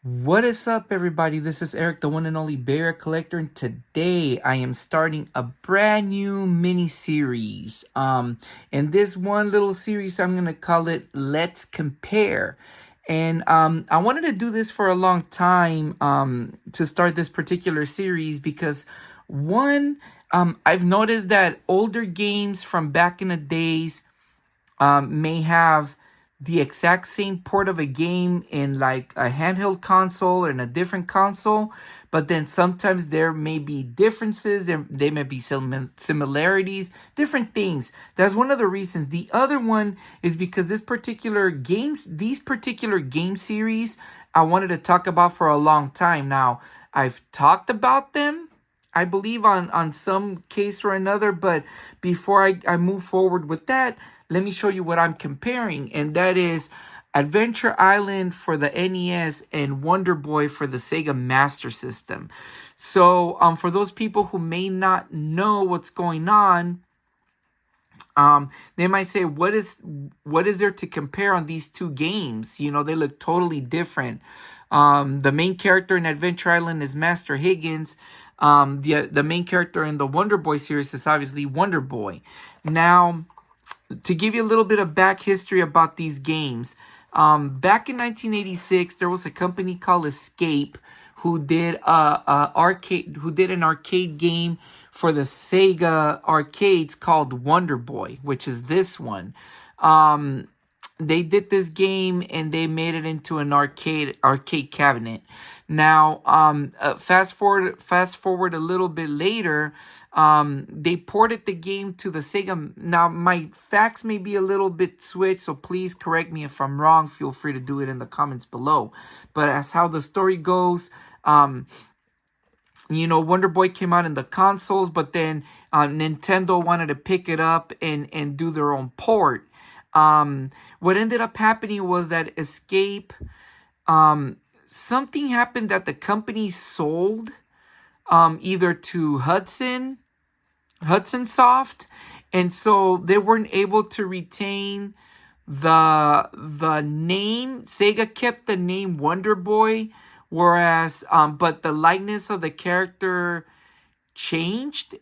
What is up, everybody? This is Eric, the one and only bear collector, and today I am starting a brand new mini series. In this one little series, I'm gonna call it "Let's Compare." And I wanted to do this for a long time to start this particular series because one, I've noticed that older games from back in the days may have the exact same port of a game in like a handheld console or in a different console, but then sometimes there may be differences, there may be some similarities, different things. That's one of the reasons. The other one is because these particular game series I wanted to talk about for a long time now. I've talked about them, I believe, on some case or another. But before I move forward with that, let me show you what I'm comparing. And that is Adventure Island for the NES and Wonder Boy for the Sega Master System. So for those people who may not know what's going on, they might say, what is there to compare on these two games? You know, they look totally different. The main character in Adventure Island is Master Higgins. The main character in the Wonder Boy series is obviously Wonder Boy. Now, to give you a little bit of back history about these games, back in 1986, there was a company called Escape who did an arcade game for the Sega arcades called Wonder Boy, which is this one. They did this game and they made it into an arcade cabinet. Now, fast forward a little bit later, they ported the game to the Sega. Now, my facts may be a little bit switched, so please correct me if I'm wrong. Feel free to do it in the comments below. But as how the story goes, Wonder Boy came out in the consoles, but then Nintendo wanted to pick it up and do their own port. What ended up happening was that Escape, something happened that the company sold either to Hudson Soft, and so they weren't able to retain the name. Sega kept the name Wonder Boy, whereas but the likeness of the character changed,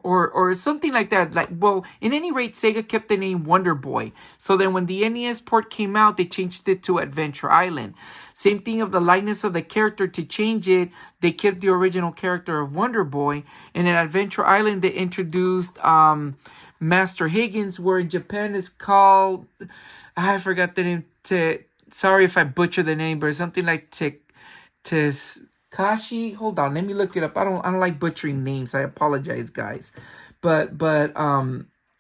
or something like that. Like, well, in any rate, Sega kept the name Wonder Boy. So then when the NES port came out, they changed it to Adventure Island. Same thing of the likeness of the character. To change it, they kept the original character of Wonder Boy. And in Adventure Island, they introduced Master Higgins, where in Japan is called, I forgot the name. Sorry if I butcher the name, but something like Kashi, hold on, let me look it up. I don't like butchering names. I apologize, guys. But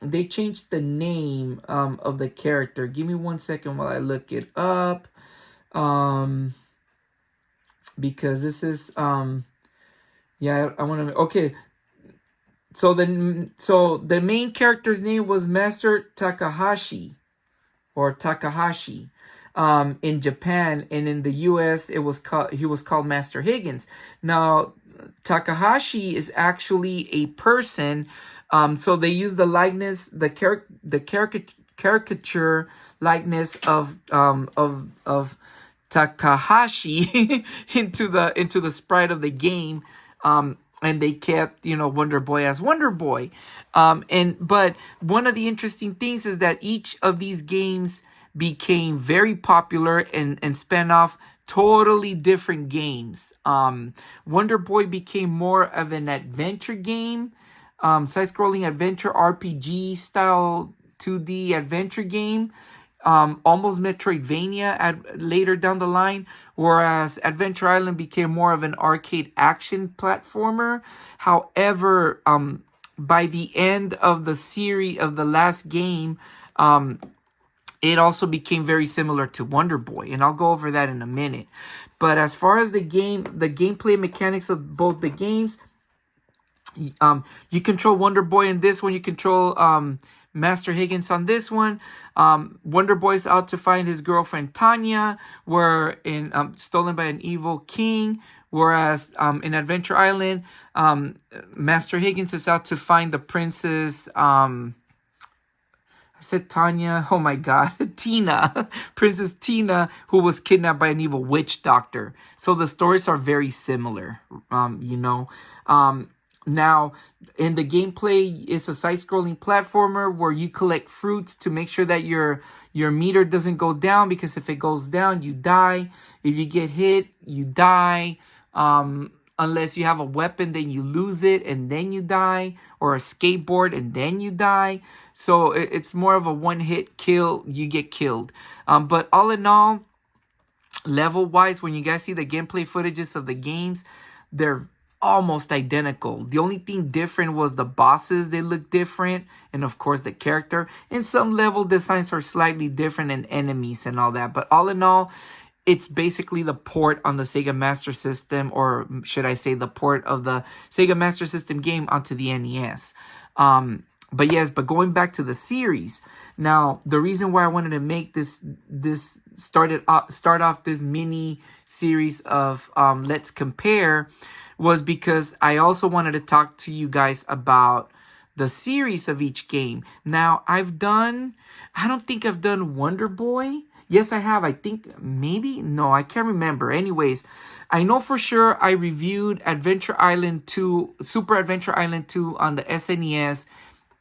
they changed the name of the character. Give me 1 second while I look it up. Because this is yeah, I want to. Okay, so the main character's name was Master Takahashi or Takahashi. In Japan, and in the U.S. he was called Master Higgins. Now, Takahashi is actually a person, so they use the likeness, the caricature likeness of Takahashi into the sprite of the game. And they kept, Wonder Boy as Wonder Boy. But one of the interesting things is that each of these games became very popular and spun off totally different games. Wonder Boy became more of an adventure game, side-scrolling adventure RPG style 2D adventure game, almost Metroidvania later down the line, whereas Adventure Island became more of an arcade action platformer. However, by the end of the series of the last game, it also became very similar to Wonder Boy, and I'll go over that in a minute. But as far as the gameplay mechanics of both the games, you control Wonder Boy in this one. You control Master Higgins on this one. Wonder Boy's out to find his girlfriend Tanya, stolen by an evil king. Whereas in Adventure Island, Master Higgins is out to find the princess. I said Tanya. Oh my God, Tina, Princess Tina, who was kidnapped by an evil witch doctor. So the stories are very similar. You know, now in the gameplay, it's a side-scrolling platformer where you collect fruits to make sure that your meter doesn't go down, because if it goes down, you die. If you get hit, you die. Unless you have a weapon, then you lose it and then you die, or a skateboard and then you die. So it's more of a one-hit kill, you get killed. But all in all, level-wise, when you guys see the gameplay footages of the games, they're almost identical. The only thing different was the bosses, they look different, and of course the character. And some level designs are slightly different, and enemies and all that. But all in all, it's basically the port on the Sega Master System, or should I say the port of the Sega Master System game onto the NES. But going back to the series. Now, the reason why I wanted to make this start off this mini series of Let's Compare was because I also wanted to talk to you guys about the series of each game. Now, I don't think I've done Wonder Boy. Yes, I have. I think maybe. No, I can't remember. Anyways, I know for sure I reviewed Adventure Island 2, Super Adventure Island 2 on the SNES,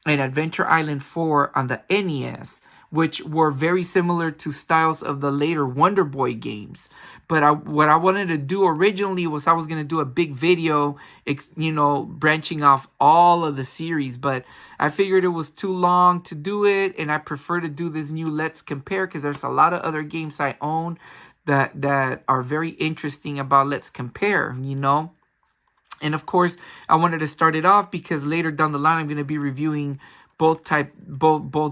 and Adventure Island 4 on the NES, which were very similar to styles of the later Wonder Boy games. But what I wanted to do originally was I was going to do a big video, branching off all of the series. But I figured it was too long to do it, and I prefer to do this new Let's Compare, because there's a lot of other games I own that are very interesting about Let's Compare, And of course, I wanted to start it off because later down the line, I'm going to be reviewing both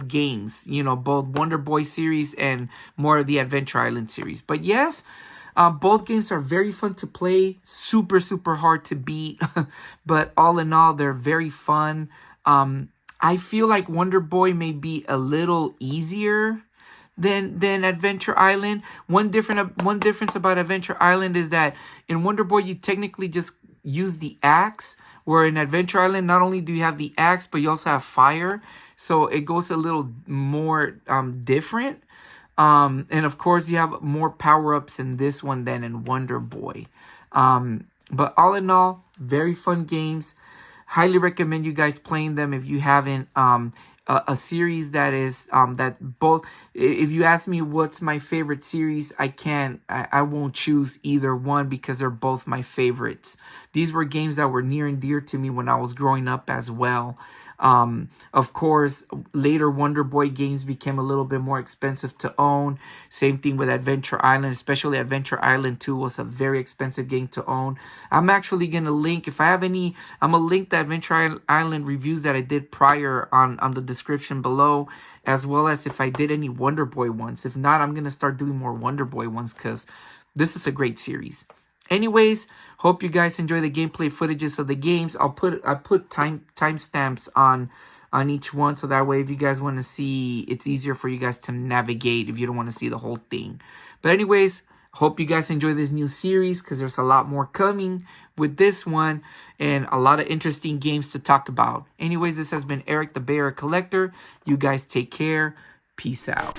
games, both Wonder Boy series and more of the Adventure Island series. But yes, both games are very fun to play, super, super hard to beat. But all in all, they're very fun. I feel like Wonder Boy may be a little easier than Adventure Island. One difference about Adventure Island is that in Wonder Boy, you technically just use the axe, where in Adventure Island, not only do you have the axe, but you also have fire. So it goes a little more different. And of course, you have more power-ups in this one than in Wonder Boy. But all in all, very fun games. Highly recommend you guys playing them if you haven't. A series that is that both, if you ask me what's my favorite series, I won't choose either one, because they're both my favorites. These were games that were near and dear to me when I was growing up as well. Of course, later Wonder Boy games became a little bit more expensive to own. Same thing with Adventure Island, especially Adventure Island 2 was a very expensive game to own. I'm actually going to link, if I have any, I'm going to link the Adventure Island reviews that I did prior on the description below, as well as if I did any Wonder Boy ones. If not, I'm going to start doing more Wonder Boy ones, because this is a great series. Anyways, hope you guys enjoy the gameplay footages of the games. I put timestamps on each one, so that way if you guys want to see, it's easier for you guys to navigate if you don't want to see the whole thing. But anyways, hope you guys enjoy this new series, because there's a lot more coming with this one and a lot of interesting games to talk about. Anyways, this has been Eric the Bear Collector. You guys take care. Peace out.